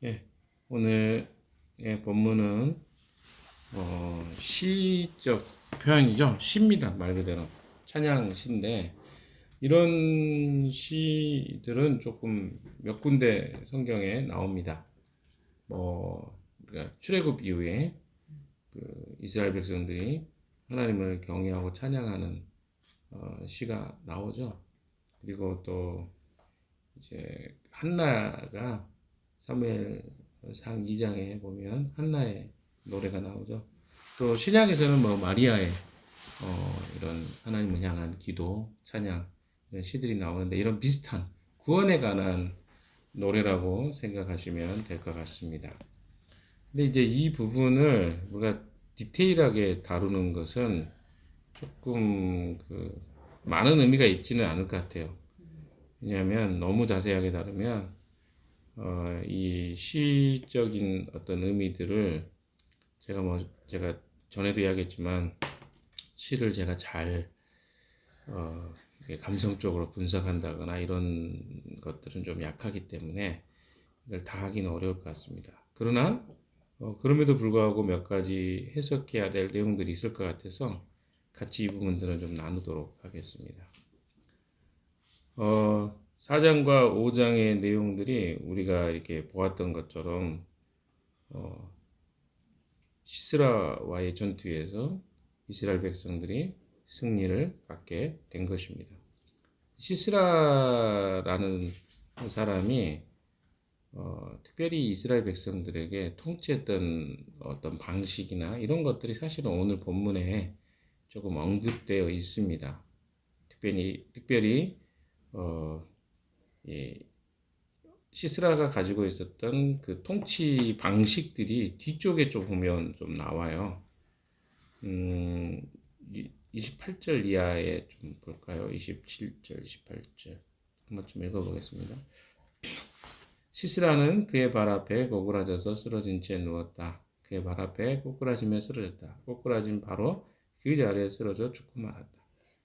예, 오늘의 본문은 시적 표현이죠. 시입니다. 말 그대로 찬양 시인데 이런 시들은 조금 몇 군데 성경에 나옵니다. 그러니까 출애굽 이후에 그 이스라엘 백성들이 하나님을 경외하고 찬양하는 시가 나오죠. 그리고 또 이제 한나가 사무엘상 2장에 보면 한나의 노래가 나오죠. 또 신약에서는 마리아의 이런 하나님을 향한 기도, 찬양 이런 시들이 나오는데 이런 비슷한 구원에 관한 노래라고 생각하시면 될 것 같습니다. 근데 이제 이 부분을 우리가 디테일하게 다루는 것은 조금 많은 의미가 있지는 않을 것 같아요. 왜냐하면 너무 자세하게 다루면 이 시적인 어떤 의미들을 제가 전에도 이야기했지만 시를 제가 잘 감성적으로 분석한다거나 이런 것들은 좀 약하기 때문에 이걸 다 하기는 어려울 것 같습니다. 그러나 그럼에도 불구하고 몇 가지 해석해야 될 내용들이 있을 것 같아서 같이 이 부분들은 좀 나누도록 하겠습니다. 4장과 5장의 내용들이 우리가 이렇게 보았던 것처럼 시스라와의 전투에서 이스라엘 백성들이 승리를 갖게 된 것입니다. 시스라라는 사람이 특별히 이스라엘 백성들에게 통치했던 어떤 방식이나 이런 것들이 사실은 오늘 본문에 조금 언급되어 있습니다. 특별히 시스라가 가지고 있었던 그 통치 방식들이 뒤쪽에 좀 보면 좀 나와요. 28절 이하에 좀 볼까요? 27절, 28절 한번 좀 읽어보겠습니다. 시스라는 그의 발 앞에 고꾸라져서 쓰러진 채 누웠다. 그의 발 앞에 꼬꾸라지며 쓰러졌다. 꼬꾸라진 바로 그 자리에 쓰러져 죽고 말았다.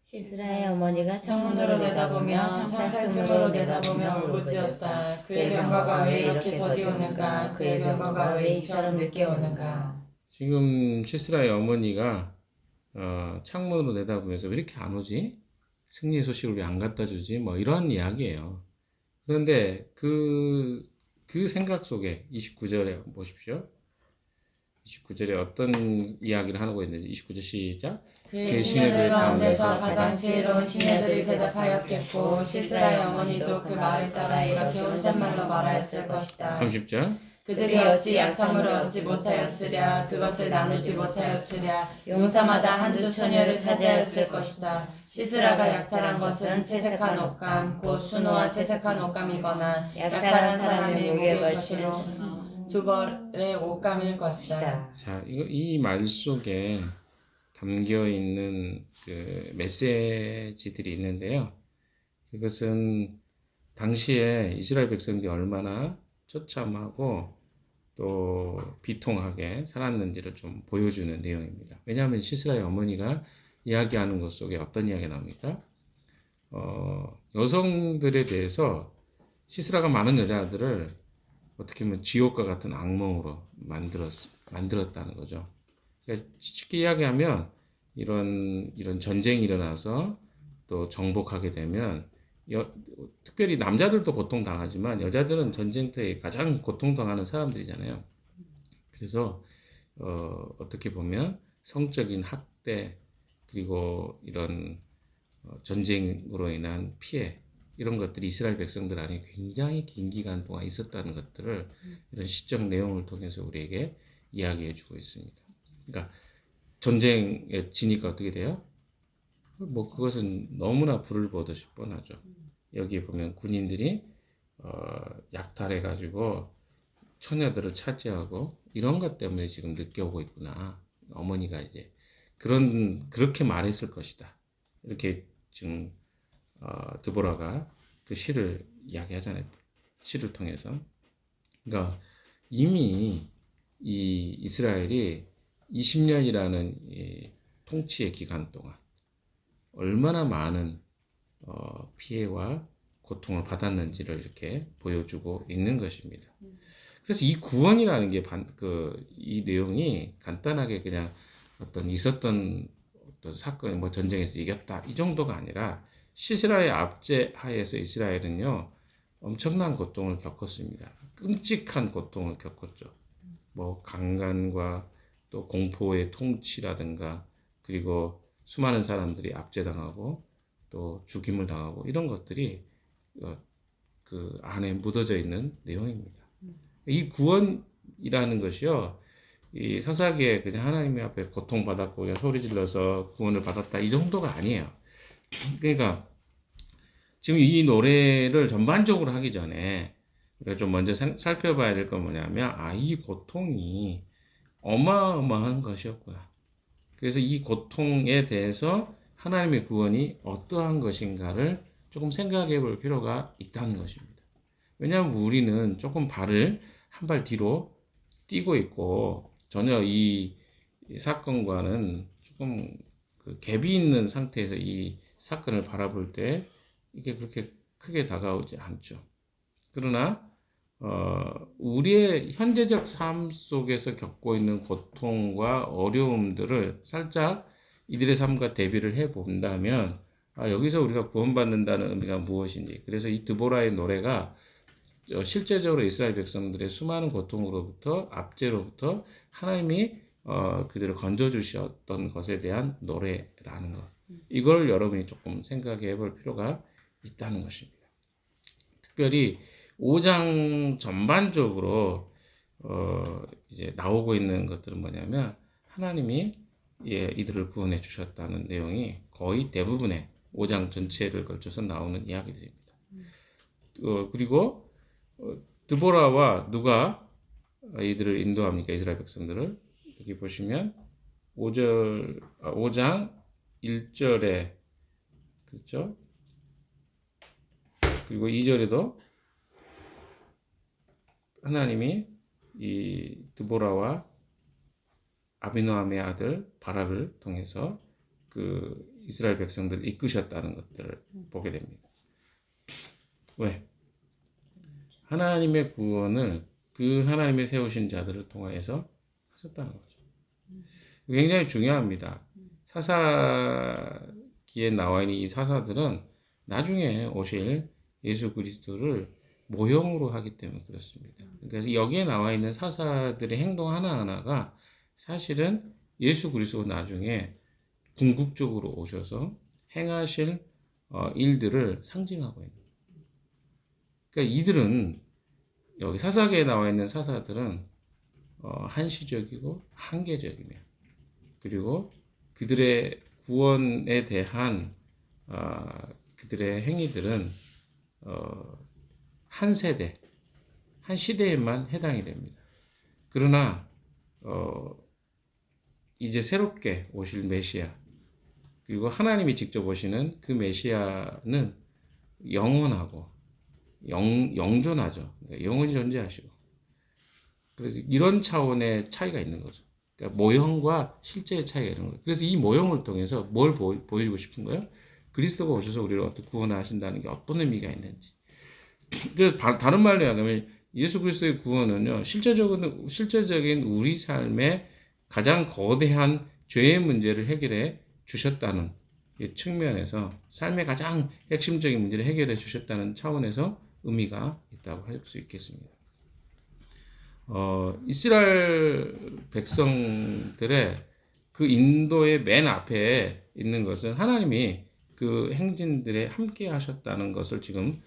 시스라의 어머니가 창문으로 내다보며 창살 틈으로 내다보며 울부짖었다. 그의 병거가 왜 이렇게 더디 오는가? 그의 병거가 왜 이처럼 늦게 오는가? 지금 시스라의 어머니가 창문으로 내다보면서 왜 이렇게 안 오지? 승리의 소식을 왜 안 갖다 주지? 이런 이야기예요. 그런데 그 생각 속에 29절에 보십시오. 29절에 어떤 이야기를 하고 있는지 29절 시작. 그 시녀들 가운데서 가장 지혜로운 시녀들이 대답하였겠고 시스라의 어머니도 그 말을 따라 이렇게 혼잣말로 말하였을 것이다. 30절. 그들이 어찌 약탐을 얻지 못하였으랴. 그것을 나누지 못하였으랴. 용사마다 한두 처녀를 차지하였을 것이다. 시스라가 약탈한 것은 채색한 옷감 곧 순호와 채색한 옷감이거나 약탈한 사람의 목에 걸치는 두 벌의 옷감일 것이다. 자, 이 말 속에 담겨 있는 그 메시지들이 있는데요. 그것은 당시에 이스라엘 백성들이 얼마나 처참하고 또 비통하게 살았는지를 좀 보여주는 내용입니다. 왜냐하면 시스라의 어머니가 이야기하는 것 속에 어떤 이야기가 나옵니까? 여성들에 대해서 시스라가 많은 여자들을 어떻게 보면 지옥과 같은 악몽으로 만들었다는 거죠. 그러니까 쉽게 이야기하면 이런 전쟁이 일어나서 또 정복하게 되면 특별히 남자들도 고통당하지만 여자들은 전쟁터에 가장 고통당하는 사람들이잖아요. 그래서 어떻게 보면 성적인 학대 그리고 이런 전쟁으로 인한 피해 이런 것들이 이스라엘 백성들 안에 굉장히 긴 기간 동안 있었다는 것들을 이런 시적 내용을 통해서 우리에게 이야기해 주고 있습니다. 그러니까 전쟁에 지니까 어떻게 돼요? 그것은 너무나 불을 보듯이 뻔하죠. 여기에 보면 군인들이 약탈해 가지고 처녀들을 차지하고 이런 것 때문에 지금 늦게 오고 있구나. 어머니가 이제 그렇게 말했을 것이다. 이렇게 지금 드보라가 그 시를 이야기하잖아요. 시를 통해서. 그러니까 이미 이 이스라엘이 20년이라는 이 통치의 기간 동안 얼마나 많은 피해와 고통을 받았는지를 이렇게 보여주고 있는 것입니다. 그래서 이 구원이라는 게 이 내용이 간단하게 그냥 어떤 있었던 어떤 사건, 뭐 전쟁에서 이겼다 이 정도가 아니라 시스라의 압제 하에서 이스라엘은요 엄청난 고통을 겪었습니다. 끔찍한 고통을 겪었죠. 뭐 강간과 또 공포의 통치라든가 그리고 수많은 사람들이 압제당하고 또 죽임을 당하고 이런 것들이 그 안에 묻어져 있는 내용입니다. 이 구원이라는 것이요, 이 사사기에 그냥 하나님 앞에 고통받았고 그냥 소리 질러서 구원을 받았다 이 정도가 아니에요. 그러니까 지금 이 노래를 전반적으로 하기 전에 우리가 좀 먼저 살펴봐야 될 건 뭐냐면 이 고통이 어마어마한 것이었구나. 그래서 이 고통에 대해서 하나님의 구원이 어떠한 것인가를 조금 생각해 볼 필요가 있다는 것입니다. 왜냐하면 우리는 조금 발을 한 발 뒤로 뛰고 있고 전혀 이 사건과는 조금 그 갭이 있는 상태에서 이 사건을 바라볼 때 이게 그렇게 크게 다가오지 않죠. 그러나 우리의 현재적 삶 속에서 겪고 있는 고통과 어려움들을 살짝 이들의 삶과 대비를 해 본다면 여기서 우리가 구원받는다는 의미가 무엇인지, 그래서 이 드보라의 노래가 실제적으로 이스라엘 백성들의 수많은 고통으로부터 압제로부터 하나님이 그들을 건져주셨던 것에 대한 노래라는 것, 이걸 여러분이 조금 생각해 볼 필요가 있다는 것입니다. 특별히 5장 전반적으로 이제 나오고 있는 것들은 뭐냐면 하나님이 이들을 구원해 주셨다는 내용이 거의 대부분의 5장 전체를 걸쳐서 나오는 이야기들입니다. 그리고 드보라와 누가 이들을 인도합니까? 이스라엘 백성들을. 여기 보시면 5장 1절에 그렇죠? 그리고 2절에도 하나님이 이 드보라와 아비노함의 아들 바락을 통해서 그 이스라엘 백성들을 이끄셨다는 것들을 보게 됩니다. 왜? 하나님의 구원을 그 하나님의 세우신 자들을 통하여서 하셨다는 거죠. 굉장히 중요합니다. 사사기에 나와 있는 이 사사들은 나중에 오실 예수 그리스도를 모형으로 하기 때문에 그렇습니다. 그래서 여기에 나와 있는 사사들의 행동 하나하나가 사실은 예수 그리스도가 나중에 궁극적으로 오셔서 행하실 일들을 상징하고 있는 거예요. 그러니까 이들은 여기 사사기에 나와 있는 사사들은 한시적이고 한계적이며 그리고 그들의 구원에 대한 그들의 행위들은 한 세대, 한 시대에만 해당이 됩니다. 그러나 이제 새롭게 오실 메시아, 그리고 하나님이 직접 오시는 그 메시아는 영원하고 영존하죠. 그러니까 영원히 존재하시고. 그래서 이런 차원의 차이가 있는 거죠. 그러니까 모형과 실제의 차이가 있는 거예요. 그래서 이 모형을 통해서 뭘 보여주고 싶은 거예요? 그리스도가 오셔서 우리를 어떻게 구원하신다는 게 어떤 의미가 있는지. 그래서 다른 말로 하면 예수 그리스도의 구원은요, 실제적인 우리 삶의 가장 거대한 죄의 문제를 해결해 주셨다는 측면에서 삶의 가장 핵심적인 문제를 해결해 주셨다는 차원에서 의미가 있다고 할 수 있겠습니다. 이스라엘 백성들의 그 인도의 맨 앞에 있는 것은 하나님이 그 행진들에 함께 하셨다는 것을 지금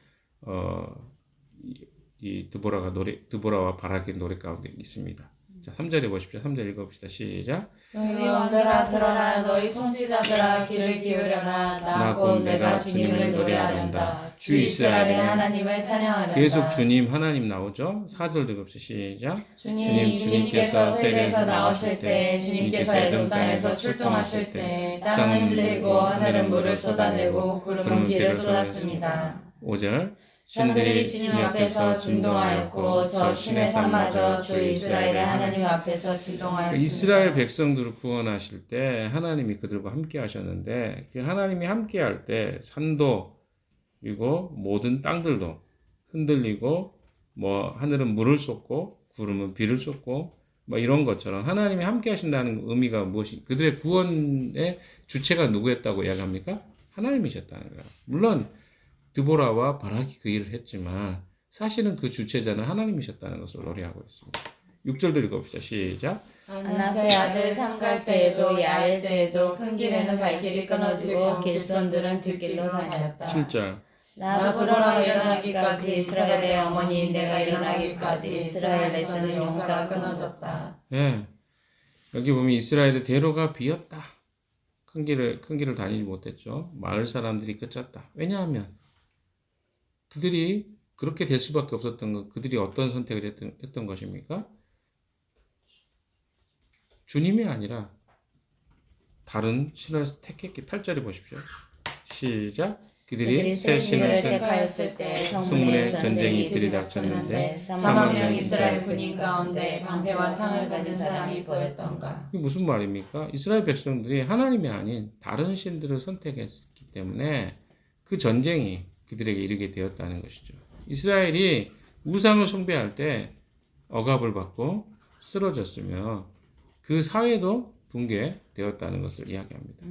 이 드보라와 바락의 노래 가운데 있습니다. 자, 3절에 보십시오. 3절 읽어봅시다. 시작. 너희 왕들아 들어라, 너희 통치자들아 귀를 기울여라. 나 곧 내가 주님을 노래하련다. 주 이스라엘의 하나님을 찬양하련다. 계속 주님 하나님 나오죠. 4절 읽어봅시다. 시작. 주님께서 세계에서 나오실 때, 주님께서 에돔 땅에서 출동하실 때, 땅은 흔들리고 하늘은 물을 쏟아내고 구름은 비를 쏟았습니다. 5절. 신들이 주님 앞에서 진동하였고 저 심의 산마저 주 이스라엘의 하나님 앞에서 진동하였습니다. 이스라엘 백성들을 구원하실 때 하나님이 그들과 함께 하셨는데, 그 하나님이 함께 할 때 산도 그리고 모든 땅들도 흔들리고 뭐 하늘은 물을 쏟고 구름은 비를 쏟고 뭐 이런 것처럼 하나님이 함께 하신다는 의미가 무엇이 그들의 구원의 주체가 누구였다고 이야기합니까? 하나님이셨다는 거야. 물론 드보라와 바락이 그 일을 했지만 사실은 그 주체자는 하나님이셨다는 것을 노래하고 있습니다. 6절도 읽어봅시다. 시작. 안나스의 아들 삼갈 때에도 야엘 때에도 큰 길에는 발길이 끊어지고 길손들은 뒷길로 다녔다. 7절. 나도 그러나 일어나기까지 이스라엘의 어머니 내가 일어나기까지 이스라엘에서는 용사가 끊어졌다. 예. 여기 보면 이스라엘의 대로가 비었다. 큰 길을 다니지 못했죠. 마을 사람들이 끝졌다. 왜냐하면 그들이 그렇게 될 수밖에 없었던 것, 그들이 어떤 선택을 했던 것입니까? 주님이 아니라 다른 신을 택했기. 8절에 보십시오. 시작. 그들이 새 신을 택하였을 때 성문에 성문에 전쟁이 전쟁이 들이닥쳤는데 4만 명 이스라엘 군인 가운데 방패와 창을 가진 사람이 보였던가. 이게 무슨 말입니까? 이스라엘 백성들이 하나님이 아닌 다른 신들을 선택했기 때문에 그 전쟁이 그들에게 이르게 되었다는 것이죠. 이스라엘이 우상을 숭배할 때 억압을 받고 쓰러졌으며 그 사회도 붕괴되었다는 것을 이야기합니다.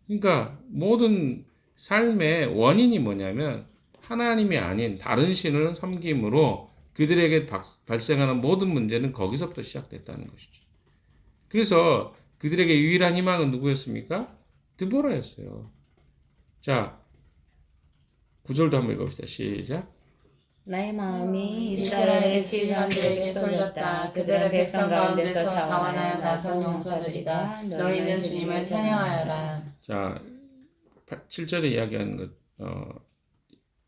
그러니까 모든 삶의 원인이 뭐냐면 하나님이 아닌 다른 신을 섬김으로 그들에게 발생하는 모든 문제는 거기서부터 시작됐다는 것이죠. 그래서 그들에게 유일한 희망은 누구였습니까? 드보라였어요. 자, 9절도 한번 읽어봅시다. 시작. 나의 마음이 이스라엘의 이스라엘의 지휘관들에게 쏠렸다. 그들은 백성 가운데서 자원하여 나선 용사들이다. 너희는 주님을 찬양하여라. 자, 7절에 이야기하는 것,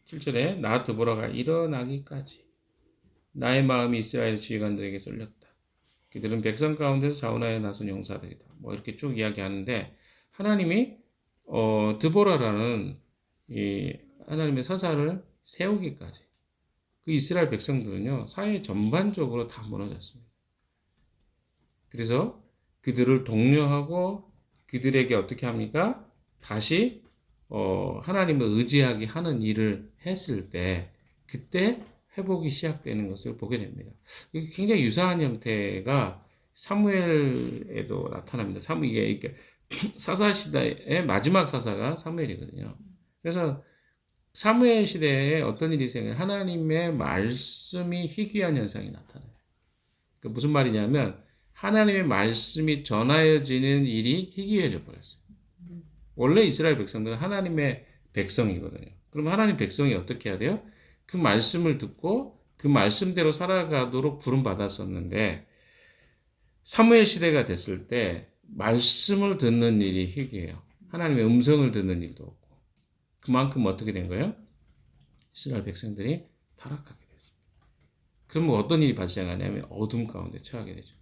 7절에 나 드보라가 일어나기까지 나의 마음이 이스라엘 지휘관들에게 쏠렸다. 그들은 백성 가운데서 자원하여 나선 용사들이다. 뭐 이렇게 쭉 이야기하는데 하나님이 드보라라는 이 하나님의 사사를 세우기까지 그 이스라엘 백성들은요 사회 전반적으로 다 무너졌습니다. 그래서 그들을 독려하고 그들에게 어떻게 합니까? 다시 하나님을 의지하게 하는 일을 했을 때 그때 회복이 시작되는 것을 보게 됩니다. 이게 굉장히 유사한 형태가 사무엘에도 나타납니다. 이게 사사 시대의 마지막 사사가 사무엘이거든요. 그래서 사무엘 시대에 어떤 일이 생겨요? 하나님의 말씀이 희귀한 현상이 나타나요. 그러니까 무슨 말이냐면 하나님의 말씀이 전하여지는 일이 희귀해져 버렸어요. 원래 이스라엘 백성들은 하나님의 백성이거든요. 그럼 하나님 백성이 어떻게 해야 돼요? 그 말씀을 듣고 그 말씀대로 살아가도록 부름받았었는데 사무엘 시대가 됐을 때 말씀을 듣는 일이 희귀해요. 하나님의 음성을 듣는 일도 없고 그만큼 어떻게 된 거예요? 이스라엘 백성들이 타락하게 됐습니다. 그러면 어떤 일이 발생하냐면 어둠 가운데 처하게 되죠.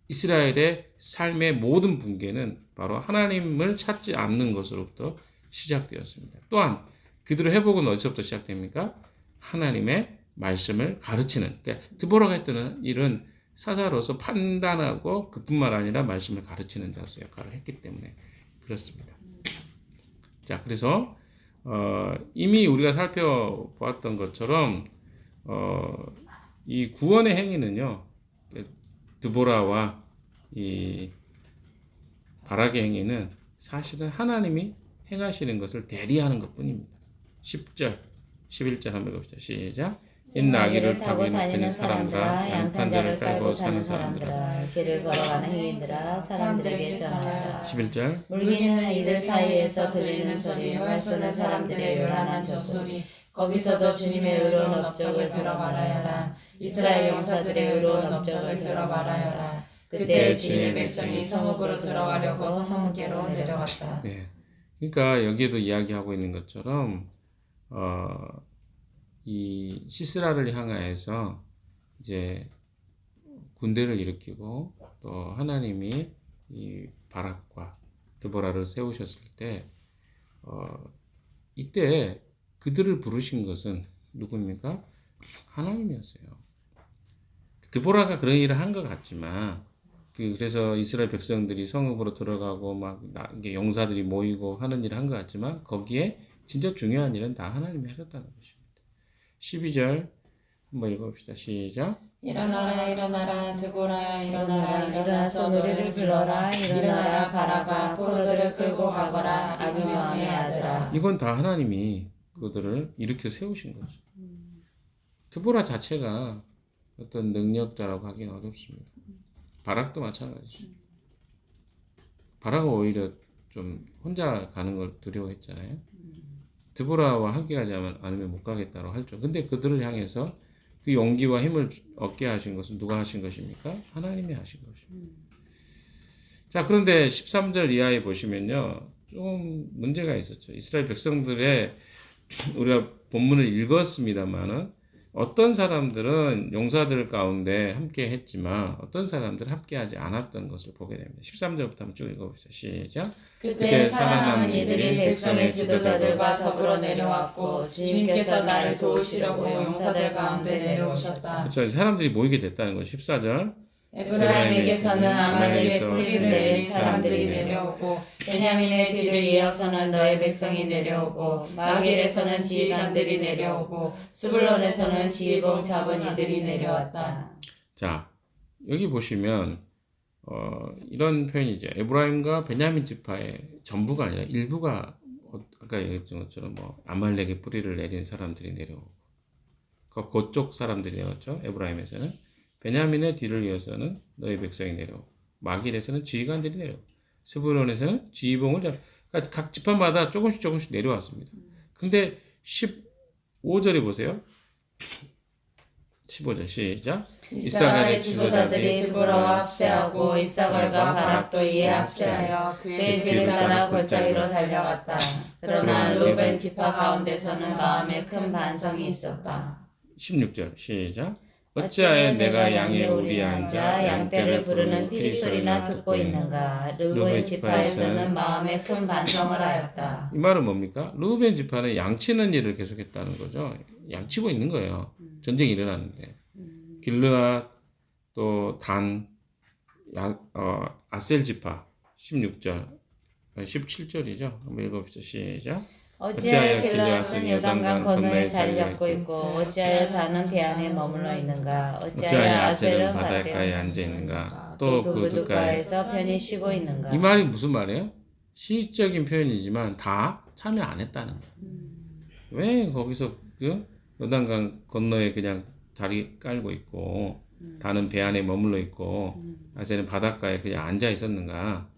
이스라엘의 삶의 모든 붕괴는 바로 하나님을 찾지 않는 것으로부터 시작되었습니다. 또한 그들의 회복은 어디서부터 시작됩니까? 하나님의 말씀을 가르치는. 그러니까 드보라가 했던 일은 사사로서 판단하고 그뿐만 아니라 말씀을 가르치는 자로서 역할을 했기 때문에 그렇습니다. 자, 그래서 이미 우리가 살펴보았던 것처럼 이 구원의 행위는요. 드보라와 이 바락의 행위는 사실은 하나님이 행하시는 것을 대리하는 것뿐입니다. 10절, 11절 한번 읽읍시다. 시작. 옛 나귀를 타고 다니는 사람들아, 양탄자를 깔고 사는 사람들아, 길을 걸어가는 행인들아, 사람들에게 전하라. 11절. 물기는 이들 사이에서 들리는 소리, 활 쏘는 사람들의 요란한 젖소리, 거기서도 주님의 의로운 업적을 들어말하여라. 이스라엘 용사들의 의로운 업적을 들어말하여라. 그때 주님의 백성이 성읍으로 들어가려고 성문께로 내려갔다. 네. 그러니까 여기에도 이야기하고 있는 것처럼 이 시스라를 향하여서 이제 군대를 일으키고 또 하나님이 이 바락과 드보라를 세우셨을 때 이때 그들을 부르신 것은 누구입니까? 하나님이었어요. 드보라가 그런 일을 한 것 같지만 그래서 이스라엘 백성들이 성읍으로 들어가고 막 용사들이 모이고 하는 일을 한 것 같지만 거기에 진짜 중요한 일은 다 하나님이 하셨다는 것입니다. 12절 한번 읽어봅시다. 시작. 일어나라 일어나라 드보라 일어나라 일어나서 노래를 불러라 일어나라 바라가 포로들을 끌고 가거라 아비마함의 아들아. 이건 다 하나님이 그들을 일으켜 세우신 거죠. 드보라 자체가 어떤 능력자라고 하기는 어렵습니다. 바락도 마찬가지죠. 바락은 오히려 좀 혼자 가는 걸 두려워했잖아요. 드보라와 함께 가지 않으면 못 가겠다고 하죠. 근데 그들을 향해서 그 용기와 힘을 얻게 하신 것은 누가 하신 것입니까? 하나님이 하신 것입니다. 자, 그런데 13절 이하에 보시면요, 좀 문제가 있었죠. 이스라엘 백성들의 우리가 본문을 읽었습니다만은 어떤 사람들은 용사들 가운데 함께 했지만 어떤 사람들은 함께 하지 않았던 것을 보게 됩니다. 13절부터 한번 쭉 읽어봅시다. 시작. 그때 살아남은 이들이 백성의 지도자들과 더불어 내려왔고 주님께서 나를 도우시려고 용사들 가운데 내려오셨다. 그렇죠. 사람들이 모이게 됐다는 거죠. 14절. 에브라임에게서는 아말렉의 뿌리를 내린 사람들이 내려오고 베냐민의 뒤를 이어서는 너의 백성이 내려오고 마길에서는 지휘관들이 내려오고 스불론에서는 지휘봉 잡은 이들이 내려왔다. 자, 여기 보시면 이런 표현이죠. 에브라임과 베냐민 지파의 전부가 아니라 일부가 아까 얘기했던 것처럼 뭐 아말렉의 뿌리를 내린 사람들이 내려오고 그쪽 사람들이 내려왔죠. 에브라임에서는 베냐민의 뒤를 이어서는 너희 백성이 내려오고 마길에서는 지휘관들이 내려오고 스불론에서는 지휘봉을 그러니까 각 지파마다 조금씩 내려왔습니다. 근데 15절에 보세요. 15절 시작. 이사갈의 지도자들이 드보라와 합세하고 이사갈과 바락도 이에 합세하여 그의 뒤를 따라 골짜기로 달려갔다. 그러나 루벤 지파 가운데서는 마음에 큰 반성이 있었다. 16절 시작. 어찌하여 내가 양의 우리에 앉아 양떼를 부르는 피리 소리나 듣고 있는가. 르우벤 지파에서는 마음에 큰 반성을 하였다. 이 말은 뭡니까? 르우벤 지파는 양치는 일을 계속했다는 거죠. 양치고 있는 거예요. 전쟁이 일어났는데. 길르앗 또 단, 아셀 지파 16절, 17절이죠. 한번 읽어봅시다. 시작. 어찌하여 길르앗은 요단강 건너에 자리 잡고 있고 어찌하여 단은 배 안에 머물러 있는가. 어찌하여 아셀은 바닷가에 앉아 있는가. 또 또 그 그 두가에서 편히 쉬고 있는가. 이 말이 무슨 말이에요? 시적인 표현이지만 다 참여 안 했다는 거예요. 왜 거기서 그 요단강 건너에 그냥 자리 깔고 있고 다는 배 안에 머물러 있고 아셀은 바닷가에 그냥 앉아 있었는가?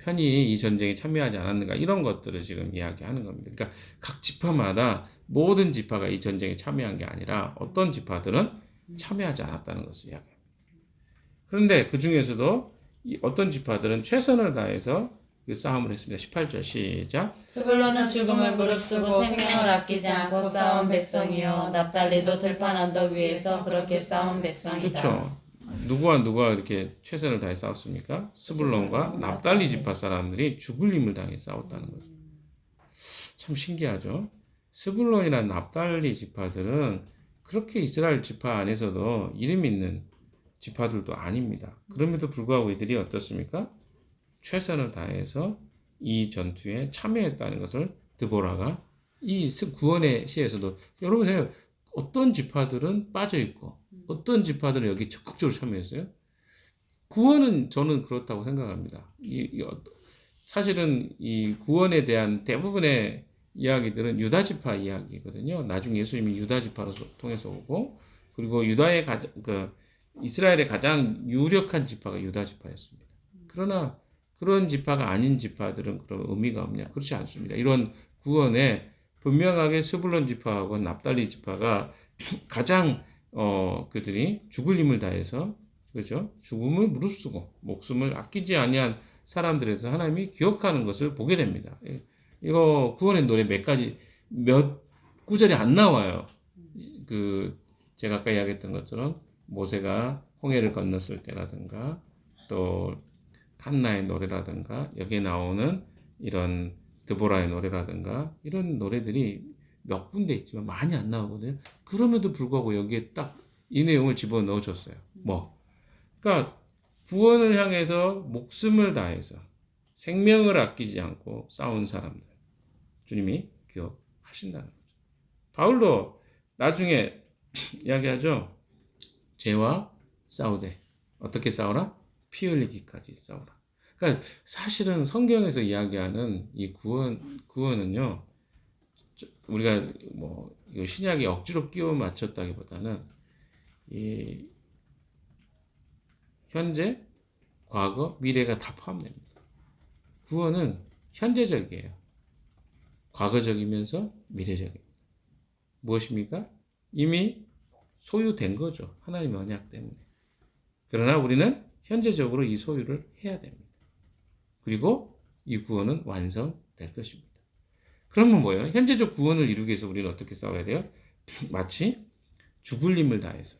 편히 이 전쟁에 참여하지 않았는가? 이런 것들을 지금 이야기하는 겁니다. 그러니까 각 지파마다 모든 지파가 이 전쟁에 참여한 게 아니라 어떤 지파들은 참여하지 않았다는 것을 이야기합니다. 그런데 그 중에서도 어떤 지파들은 최선을 다해서 그 싸움을 했습니다. 18절 시작. 스불론은 죽음을 무릅쓰고 생명을 아끼지 않고 싸운 백성이요 납달리도 들판 언덕 위에서 그렇게 싸운 백성이다. 그렇죠. 누가 이렇게 최선을 다해 싸웠습니까? 스불론과 납달리 지파 사람들이 죽을 힘을 당해 싸웠다는 거죠. 참 신기하죠. 스불론이나 납달리 지파들은 그렇게 이스라엘 지파 안에서도 이름 있는 지파들도 아닙니다. 그럼에도 불구하고 이들이 어떻습니까? 최선을 다해서 이 전투에 참여했다는 것을 드보라가 이 구원의 시에서도 여러분 해요. 어떤 지파들은 빠져 있고 어떤 지파들은 여기 적극적으로 참여했어요. 구원은 저는 그렇다고 생각합니다. 사실은 이 구원에 대한 대부분의 이야기들은 유다 지파 이야기거든요. 나중에 예수님이 유다 지파로 통해서 오고 그리고 유다의 이스라엘의 가장 유력한 지파가 유다 지파였습니다. 그러나 그런 지파가 아닌 지파들은 그런 의미가 없냐? 그렇지 않습니다. 이런 구원에 분명하게 스불론 지파하고 납달리 지파가 가장 그들이 죽을 힘을 다해서 그렇죠? 죽음을 무릅쓰고 목숨을 아끼지 아니한 사람들에서 하나님이 기억하는 것을 보게 됩니다. 이거 구원의 노래 몇 구절이 안 나와요. 제가 아까 이야기했던 것처럼 모세가 홍해를 건넜을 때라든가 또 한나의 노래라든가 여기에 나오는 이런 드보라의 노래라든가 이런 노래들이 몇 군데 있지만 많이 안 나오거든요. 그럼에도 불구하고 여기에 딱 이 내용을 집어넣어 줬어요. 그러니까 구원을 향해서 목숨을 다해서 생명을 아끼지 않고 싸운 사람들 주님이 기억하신다는 거죠. 바울도 나중에 이야기하죠. 죄와 싸우되 어떻게 싸우라? 피 흘리기까지 싸우라. 그러니까 사실은 성경에서 이야기하는 이 구원은요. 우리가 뭐 이거 신약에 억지로 끼워 맞췄다기보다는 이 현재, 과거, 미래가 다 포함됩니다. 구원은 현재적이에요. 과거적이면서 미래적입니다. 무엇입니까? 이미 소유된 거죠. 하나님의 언약 때문에. 그러나 우리는 현재적으로 이 소유를 해야 됩니다. 그리고 이 구원은 완성될 것입니다. 그러면 뭐예요? 현재적 구원을 이루기 위해서 우리는 어떻게 싸워야 돼요? 마치 죽을 힘을 다해서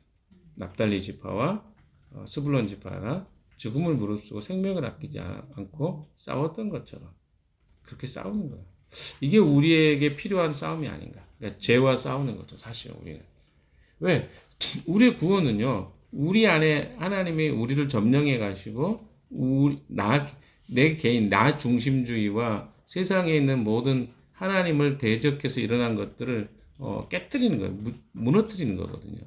납달리 지파와 스불론 지파가 죽음을 무릅쓰고 생명을 아끼지 않고 싸웠던 것처럼 그렇게 싸우는 거예요. 이게 우리에게 필요한 싸움이 아닌가. 그러니까 죄와 싸우는 거죠. 사실 우리는. 왜? 우리의 구원은요. 우리 안에 하나님이 우리를 점령해 가시고 내 개인 나 중심주의와 세상에 있는 모든 하나님을 대적해서 일어난 것들을 깨뜨리는 거예요. 무너뜨리는 거거든요.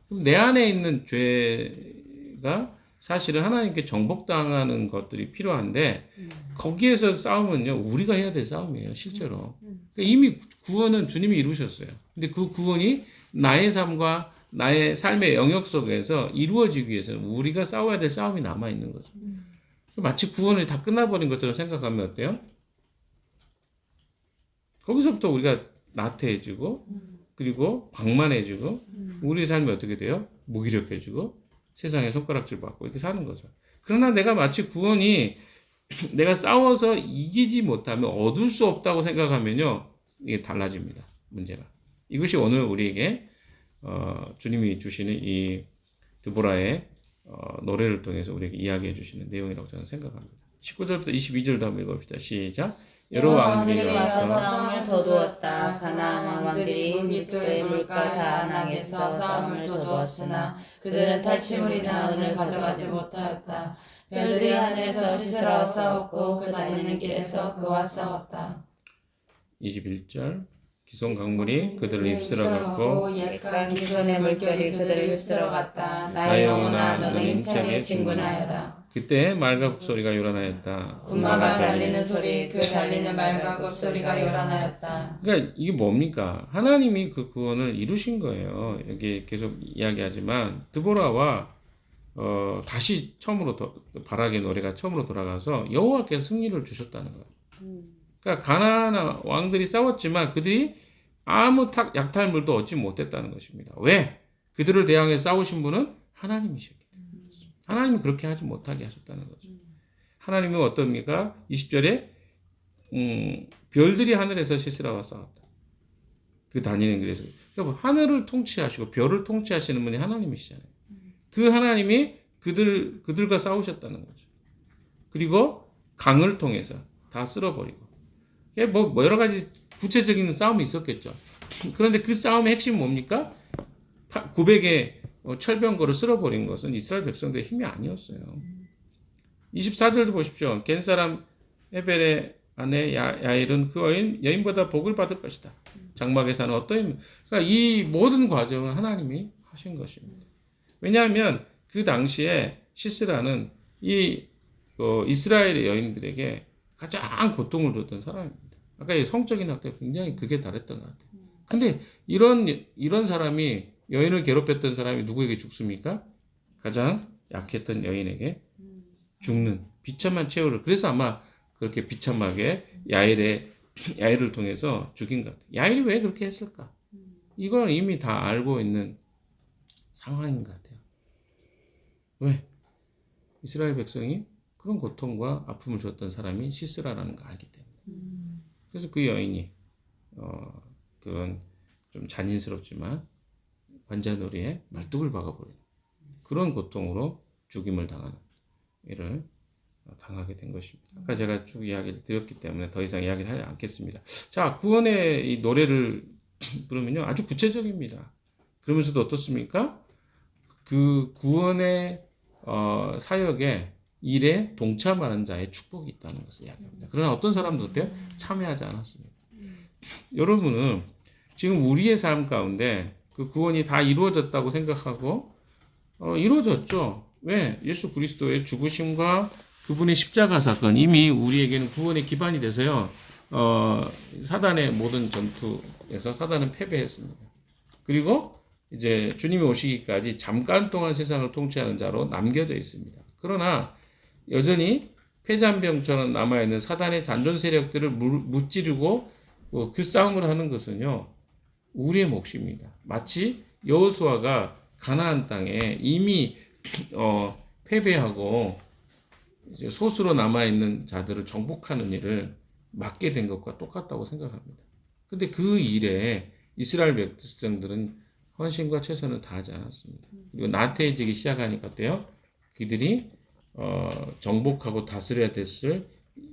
그럼 내 안에 있는 죄가 사실은 하나님께 정복당하는 것들이 필요한데 거기에서 싸우면요. 우리가 해야 될 싸움이에요. 실제로. 그러니까 이미 구원은 주님이 이루셨어요. 근데 그 구원이 나의 삶과 나의 삶의 영역 속에서 이루어지기 위해서는 우리가 싸워야 될 싸움이 남아있는 거죠. 마치 구원이 다 끝나버린 것처럼 생각하면 어때요? 거기서부터 우리가 나태해지고 그리고 방만해지고 우리 삶이 어떻게 돼요? 무기력해지고 세상에 손가락질 받고 이렇게 사는 거죠. 그러나 내가 마치 구원이 내가 싸워서 이기지 못하면 얻을 수 없다고 생각하면요. 이게 달라집니다. 문제가. 이것이 오늘 우리에게 주님이 주시는 이 드보라의 노래를 통해서 우리에게 이야기해 주시는 내용이라고 저는 생각합니다. 19절부터 22절도 한번 읽어봅시다. 시작. 여러 왕들이 와서 싸움을 도두었다. 가나안 왕들이 무기토의 물가 다안항에서 싸움을 도두었으나 그들은 탈취물이나 은을 가져가지 못하였다. 별들이 하늘에서 시스라와 싸웠고 그 다니는 길에서 그와 싸웠다. 21절. 기손 강물이 그들을 휩쓸어 갔고 옛간 기손의 물결이 그들을 휩쓸어 갔다. 나의 영혼아 너는 힘차게 진군하여라. 그때 말가굽 소리가 요란하였다. 군마가 달리는 소리 그 달리는 말가굽 소리가 요란하였다. 그러니까 이게 뭡니까? 하나님이 그 구원을 이루신 거예요. 여기 계속 이야기하지만 드보라와 다시 처음으로 바락의 노래가 처음으로 돌아가서 여호와께서 승리를 주셨다는 거예요. 그러니까 가나안 왕들이 싸웠지만 그들이 아무 약탈물도 얻지 못했다는 것입니다. 왜? 그들을 대항해 싸우신 분은 하나님이셨기 때문에. 하나님이 그렇게 하지 못하게 하셨다는 거죠. 하나님은 어떻습니까? 20절에 별들이 하늘에서 시스라와 싸웠다. 그 다니는 길에서. 그러니까 하늘을 통치하시고 별을 통치하시는 분이 하나님이시잖아요. 그 하나님이 그들과 싸우셨다는 거죠. 그리고 강을 통해서 다 쓸어버리고. 뭐 여러 가지 구체적인 싸움이 있었겠죠. 그런데 그 싸움의 핵심은 뭡니까? 900의 철병거를 쓸어버린 것은 이스라엘 백성들의 힘이 아니었어요. 24절도 보십시오. 겐 사람 헤벨의 아내 야일은 그 여인보다 복을 받을 것이다. 장막에 사는 어떤 여인. 그러니까 이 모든 과정은 하나님이 하신 것입니다. 왜냐하면 그 당시에 시스라는 이 이스라엘의 여인들에게 가장 고통을 줬던 사람입니다. 아까 이 성적인 학대 굉장히 극에 달했던 것 같아요. 근데 이런 사람이 여인을 괴롭혔던 사람이 누구에게 죽습니까? 가장 약했던 여인에게 죽는 비참한 최후를. 그래서 아마 그렇게 비참하게 야일을 통해서 죽인 것 같아요. 야일이 왜 그렇게 했을까? 이건 이미 다 알고 있는 상황인 것 같아요. 왜? 이스라엘 백성이 그런 고통과 아픔을 줬던 사람이 시스라라는 걸 알기 때문에. 그래서 그 여인이 그런 좀 잔인스럽지만 관자놀이에 말뚝을 박아버리는 그런 고통으로 죽임을 당하는 일을 당하게 된 것입니다. 아까 제가 쭉 이야기를 드렸기 때문에 더 이상 이야기를 하지 않겠습니다. 자, 구원의 이 노래를 부르면요 아주 구체적입니다. 그러면서도 어떻습니까? 그 구원의 사역에 일에 동참하는 자의 축복이 있다는 것을 이야기합니다. 그러나 어떤 사람도 어때요? 참여하지 않았습니다. 여러분은 지금 우리의 삶 가운데 그 구원이 다 이루어졌다고 생각하고 이루어졌죠. 왜? 예수 그리스도의 죽으심과 그분의 십자가 사건 이미 우리에게는 구원의 기반이 돼서요. 사단의 모든 전투에서 사단은 패배했습니다. 그리고 이제 주님이 오시기까지 잠깐 동안 세상을 통치하는 자로 남겨져 있습니다. 그러나 여전히 폐잔병처럼 남아있는 사단의 잔존 세력들을 무찌르고 그 싸움을 하는 것은요. 우리의 몫입니다. 마치 여호수아가 가나안 땅에 이미 패배하고 이제 소수로 남아있는 자들을 정복하는 일을 맡게 된 것과 똑같다고 생각합니다. 근데 그 일에 이스라엘 백성들은 헌신과 최선을 다하지 않았습니다. 그리고 나태해지기 시작하니까 어때요? 그들이 정복하고 다스려야 됐을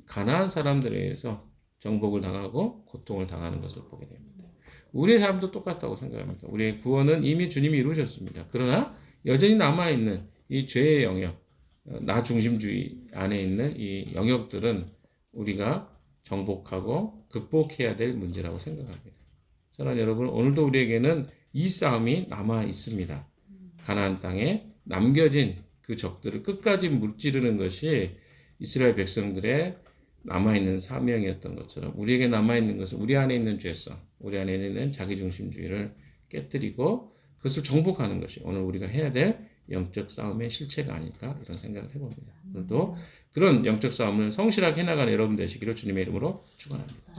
가나안 사람들에 의해서 정복을 당하고 고통을 당하는 것을 보게 됩니다. 우리의 삶도 똑같다고 생각합니다. 우리의 구원은 이미 주님이 이루셨습니다. 그러나 여전히 남아있는 이 죄의 영역, 나 중심주의 안에 있는 이 영역들은 우리가 정복하고 극복해야 될 문제라고 생각합니다. 사랑하는 여러분, 오늘도 우리에게는 이 싸움이 남아 있습니다. 가나안 땅에 남겨진 그 적들을 끝까지 무찌르는 것이 이스라엘 백성들의 남아있는 사명이었던 것처럼 우리에게 남아있는 것은 우리 안에 있는 죄성, 우리 안에 있는 자기중심주의를 깨뜨리고 그것을 정복하는 것이 오늘 우리가 해야 될 영적 싸움의 실체가 아닐까 이런 생각을 해봅니다. 오늘도 그런 영적 싸움을 성실하게 해나가는 여러분 되시기를 주님의 이름으로 축원합니다.